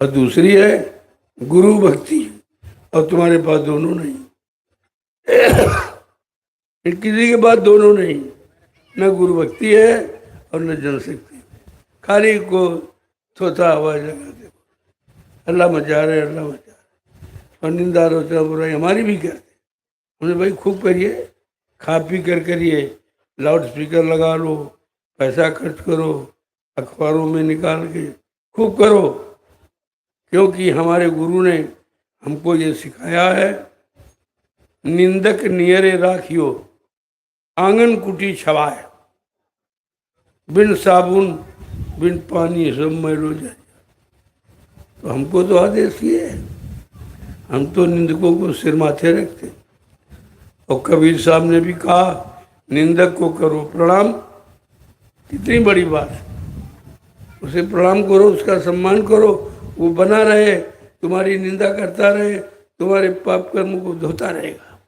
और दूसरी है गुरु भक्ति, और तुम्हारे पास दोनों नहीं। फिर किसी के पास दोनों नहीं, न गुरु भक्ति है और न जनशक्ति, खाली को थोथा आवाज लगाते अल्लाह मचा रहे, अल्लाह मचा रहे। और निंदा आलोचना बुराई हमारी भी करते। हमने भाई खूब करिए, खा पी कर करिए, लाउड स्पीकर लगा लो, पैसा खर्च करो, अखबारों में निकाल के खूब करो, क्योंकि हमारे गुरु ने हमको ये सिखाया है, निंदक नियरे राखियो आंगन कुटी छवाए, बिन साबुन बिन पानी सब मैलो जाए। तो हमको तो आदेश ये है, हम तो निंदकों को सिर माथे रखते। और कबीर साहब ने भी कहा, निंदक को करो प्रणाम। कितनी बड़ी बात है, उसे प्रणाम करो, उसका सम्मान करो, वो बना रहे, तुम्हारी निंदा करता रहे, तुम्हारे पाप कर्म को धोता रहेगा।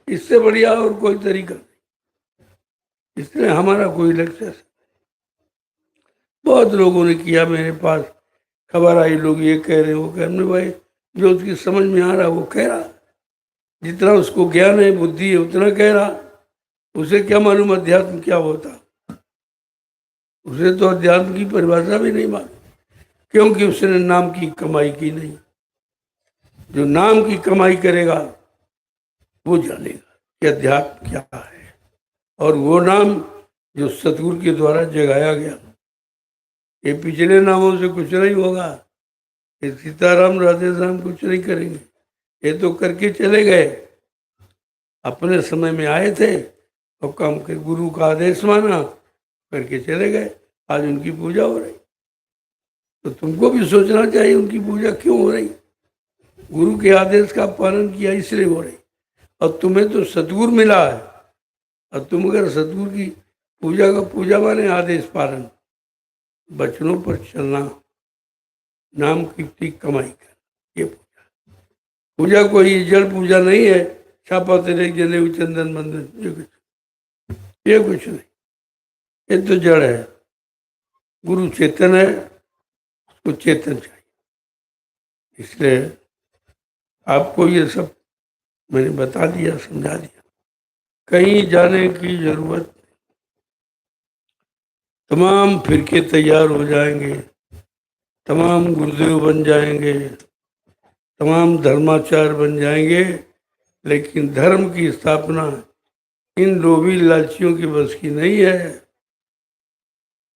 इससे बढ़िया और कोई तरीका नहीं। इसलिए हमारा कोई लक्ष्य। बहुत लोगों ने किया, मेरे पास खबर आई, लोग ये कह रहे, वो कह रहे। भाई जो उसकी समझ में आ रहा वो कह रहा, जितना उसको ज्ञान है बुद्धि है उतना कह रहा। उसे क्या मालूम अध्यात्म क्या होता, उसे तो अध्यात्म की परिभाषा भी नहीं मालूम, क्योंकि उसने नाम की कमाई की नहीं। जो नाम की कमाई करेगा वो जानेगा कि अध्यात्म क्या है, और वो नाम जो सतगुरु के द्वारा जगाया गया। ये पिछले नामों से कुछ नहीं होगा, ये सीताराम राधे श्याम कुछ नहीं करेंगे, ये तो करके चले गए, अपने समय में आए थे और काम के गुरु का आदेश माना, करके चले गए। आज उनकी पूजा हो रही, तो तुमको भी सोचना चाहिए उनकी पूजा क्यों हो रही। गुरु के आदेश का पालन किया इसलिए हो रही। और तुम्हें तो सतगुरु मिला है, और तुम अगर सतगुरु की पूजा का, पूजा माने आदेश पालन, बचनों पर चलना, नाम की कमाई कर, ये पूजा। पूजा कोई जल पूजा नहीं है, छापा तेरे जनेऊ चंदन बंदन, ये कुछ नहीं, ये तो जड़ है। गुरु चेतन है, उसको चेतन चाहिए। इसलिए आपको ये सब मैंने बता दिया, समझा दिया, कहीं जाने की जरूरत। तमाम फिरके तैयार हो जाएंगे, तमाम गुरुदेव बन जाएंगे, तमाम धर्माचार्य बन जाएंगे, लेकिन धर्म की स्थापना इन लोभी लालचियों की बस की नहीं है।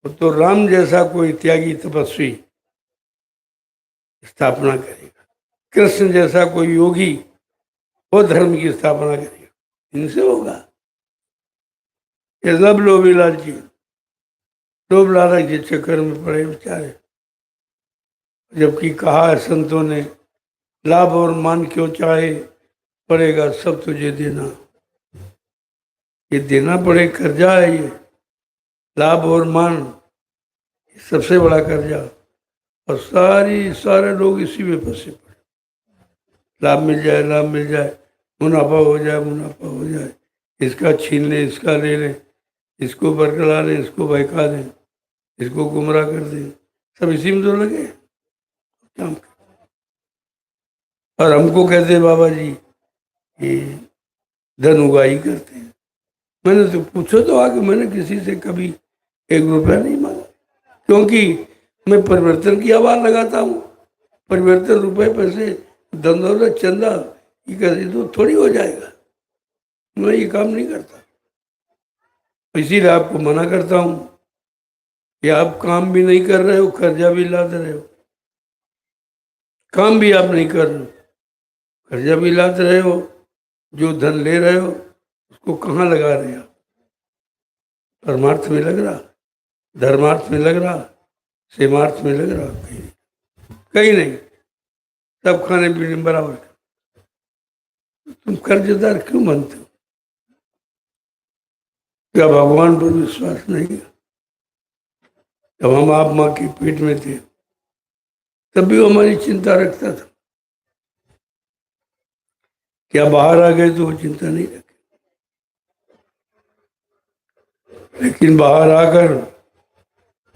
तो राम जैसा कोई त्यागी तपस्वी स्थापना करेगा, कृष्ण जैसा कोई योगी वो धर्म की स्थापना करेगा, इनसे होगा। ये सब लोभी लालची, लोभ लालच के चक्कर में पड़े बेचारे। जबकि कहा है संतों ने, लाभ और मान क्यों चाहे, पड़ेगा सब तुझे देना। ये देना पड़े, कर्जा है ये, लाभ और मान सबसे बड़ा कर्जा। और सारे लोग इसी में फंसे पड़े, लाभ मिल जाए, लाभ मिल जाए, मुनाफा हो जाए, मुनाफा हो जाए, इसका छीन ले, इसका ले ले, इसको बरकला लें, इसको बहका दें, इसको गुमराह कर दें, सब इसी में तो लगे। और हमको कहते हैं बाबा जी ये धन उगाही करते हैं। मैंने तो पूछो तो आगे, मैंने किसी से कभी 1 रुपया नहीं मांगा, क्योंकि मैं परिवर्तन की आवाज लगाता हूँ। परिवर्तन रुपए पैसे धन दौलत चंदा ये कैसे तो थोड़ी हो जाएगा, मैं ये काम नहीं करता। इसीलिए आपको मना करता हूँ कि आप काम भी नहीं कर रहे हो, कर्जा भी लाद रहे हो। काम भी आप नहीं कर रहे हो, कर्जा भी लाद रहे हो, जो धन ले रहे हो उसको कहाँ लगा रहे हो? परमार्थ में लग रहा, धर्मार्थ में लग रहा, सेमार्थ में लग रहा, कहीं कहीं नहीं, सब खाने पीने बराबर। तुम कर्जदार क्यों बनते हो? क्या भगवान पर विश्वास नहीं है? जब हम आप माँ के पेट में थे तब भी वो हमारी चिंता रखता था। क्या बाहर आ गए तो वो चिंता नहीं रखे, लेकिन बाहर आकर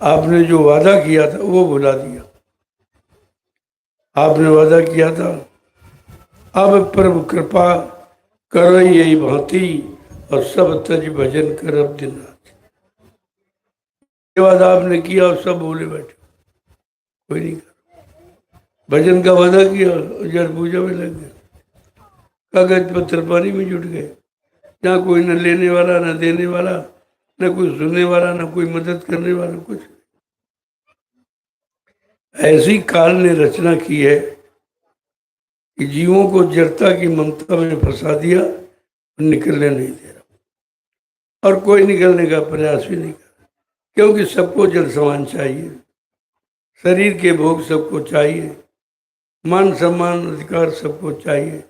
आपने जो वादा किया था वो भुला दिया। आपने वादा किया था, अब प्रभु कृपा करो यही भांति, और सब तज भजन कर अब दिन रात। ये वादा आपने किया और सब बोले बैठे, कोई नहीं कर। भजन का वादा किया, जड़ पूजा में लग गए, कागज पत्थर पानी में जुट गए, जहाँ कोई न लेने वाला न देने वाला, न कोई सुनने वाला, न कोई मदद करने वाला, कुछ। ऐसी काल ने रचना की है कि जीवों को जड़ता की ममता में फंसा दिया, निकलने नहीं दे रहा, और कोई निकलने का प्रयास भी नहीं कर रहा, क्योंकि सबको जल समान चाहिए, शरीर के भोग सबको चाहिए, मान सम्मान अधिकार सबको चाहिए,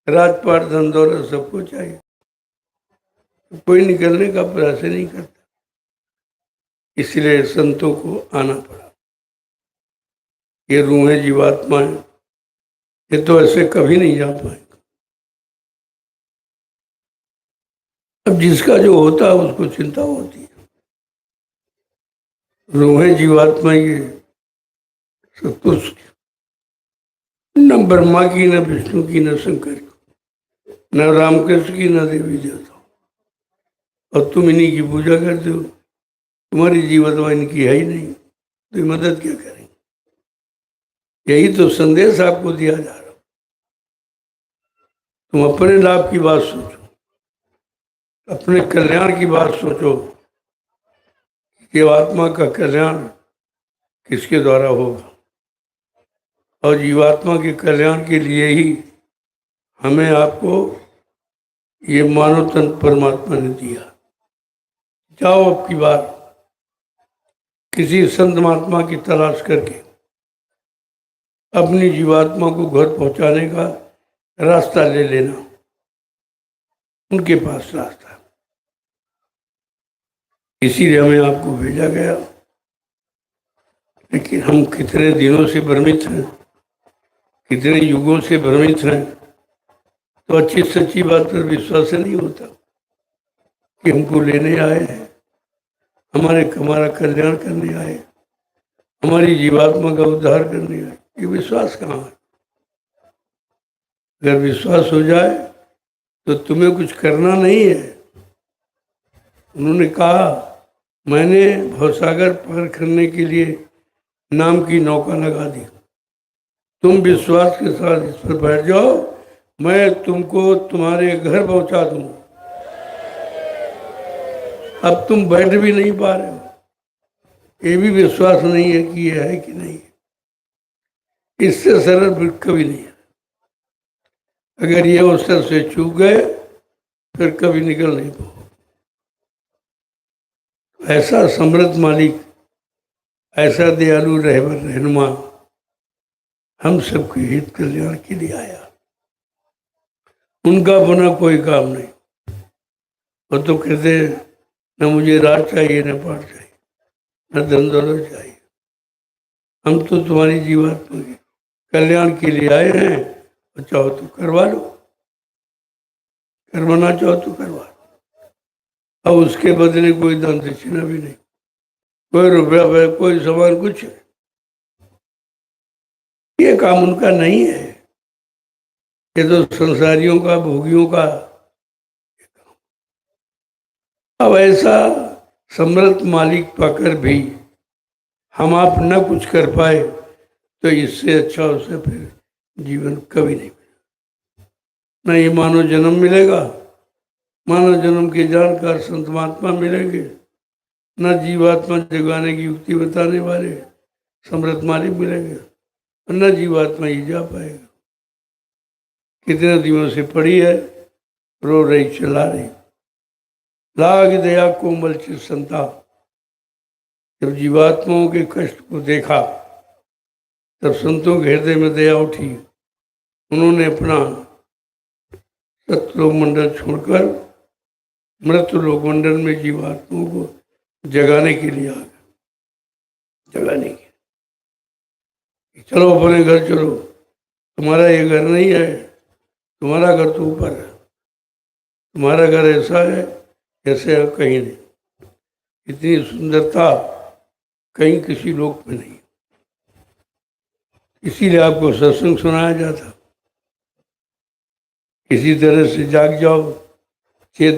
राजपाट धन दौलत सबको चाहिए, कोई निकलने का प्रयास नहीं करता। इसलिए संतों को आना पड़ा। ये रूहें जीवात्माएं, ये तो ऐसे कभी नहीं जा पाएंगे। अब जिसका जो होता है उसको चिंता होती है। रूहें जीवात्मा ये सब कुछ, न ब्रह्मा की, न विष्णु की, न शंकर की, न रामकृष्ण की, न देवी देवता, और तुम इन्हीं की पूजा करते हो। तुम्हारी जीवात्मा इनकी है ही नहीं, तो मदद क्या करेंगे? यही तो संदेश आपको दिया जा रहा। तुम अपने लाभ की बात सोचो, अपने कल्याण की बात सोचो कि आत्मा का कल्याण किसके द्वारा होगा, और जीवात्मा के कल्याण के लिए ही हमें आपको ये मानव तन परमात्मा ने दिया। जाओ अब की बार किसी संत महात्मा की तलाश करके अपनी जीवात्मा को घर पहुंचाने का रास्ता ले लेना, उनके पास रास्ता। इसीलिए हमें आपको भेजा गया। लेकिन हम कितने दिनों से भ्रमित हैं, कितने युगों से भ्रमित हैं, तो अच्छी सच्ची बात पर विश्वास नहीं होता कि हमको लेने आए हैं, हमारा कल्याण करने आए, हमारी जीवात्मा का उद्धार करने आए। ये विश्वास कहाँ है? अगर विश्वास हो जाए तो तुम्हें कुछ करना नहीं है। उन्होंने कहा, मैंने भवसागर पार करने के लिए नाम की नौका लगा दी, तुम विश्वास के साथ इस पर बैठ जाओ, मैं तुमको तुम्हारे घर पहुंचा दूंगा। अब तुम बैठ भी नहीं पा रहे हो, ये भी विश्वास नहीं है कि ये है कि नहीं। इससे सरल कभी नहीं है। अगर ये अवसर से चूक गए फिर कभी निकल नहीं पाओ। ऐसा समृद्ध मालिक, ऐसा दयालु रहबर रहनुमा हम सबके हित कल्याण के लिए आया। उनका बना कोई काम नहीं। वो तो कहते न मुझे राज चाहिए, न पाठ चाहिए, न धन दौलत चाहिए, हम तो तुम्हारी जीवात्मा के कल्याण के लिए आए हैं, और चाहो तो करवा लो, करवाना चाहो तो करवा लो। अब उसके बदले कोई दान दक्षिणा भी नहीं, कोई रुपया, कोई सामान, कुछ नहीं। ये काम उनका नहीं है, ये तो संसारियों का, भोगियों का। अब ऐसा समृद्ध मालिक पाकर भी हम आप न कुछ कर पाए, तो इससे अच्छा उसे फिर जीवन कभी नहीं मिलेगा। न ये मानव जन्म मिलेगा, मानव जन्म के जानकार संत महात्मा मिलेंगे, न जीवात्मा जगाने की युक्ति बताने वाले समृद्ध मालिक मिलेंगे, और न जीवात्मा ही जा पाएगा। कितने दिनों से पड़ी है, रो रही, चला रही, लाग दया कोमल चित संताप। जब जीवात्माओं के कष्ट को देखा तब संतों के हृदय में दया उठी। उन्होंने अपना सतलोक मंडल छोड़कर मृत लोक मंडल में जीवात्माओं को जगाने के लिए आ गए। जगाने के, चलो अपने घर चलो, तुम्हारा ये घर नहीं है, तुम्हारा घर तो ऊपर है, तुम्हारा घर ऐसा है जैसे कहीं नहीं, इतनी सुंदरता कहीं किसी लोक में नहीं। इसीलिए आपको सत्संग सुनाया जाता। इसी तरह से जाग जाओ, चेत